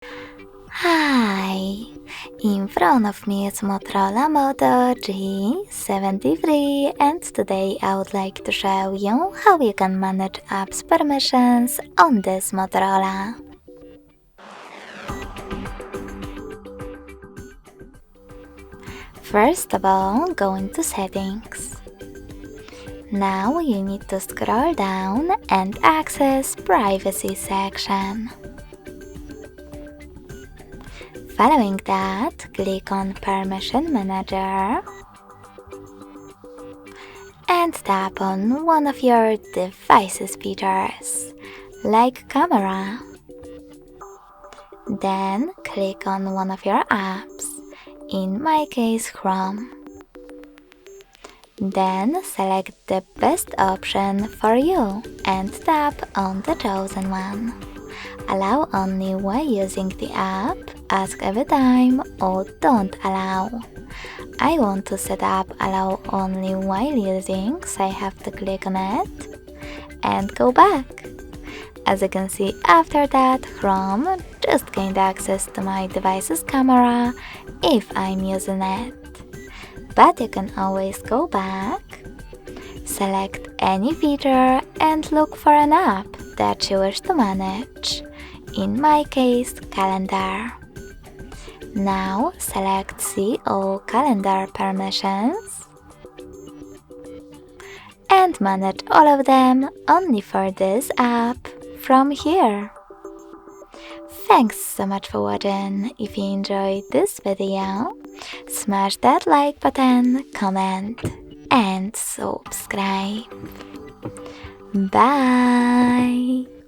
Hi! In front of me is Motorola Moto G73 and today I would like to show you how you can manage apps permissions on this Motorola. First of all, go into Settings. Now you need to scroll down and access Privacy section. Following that, click on Permission Manager and tap on one of your device's features, like camera. Then click on one of your apps, in my case Chrome. Then select the best option for you and tap on the chosen one. Allow only while using the app, ask every time, or don't allow. I want to set up allow only while using, so I have to click on it and go back. As you can see, after that, Chrome just gained access to my device's camera if I'm using it. But you can always go back, select any feature and look for an app that you wish to manage. In my case, calendar. Now select See All Calendar Permissions and manage all of them only for this app from here. Thanks so much for watching. If you enjoyed this video, smash that like button, comment and subscribe. Bye!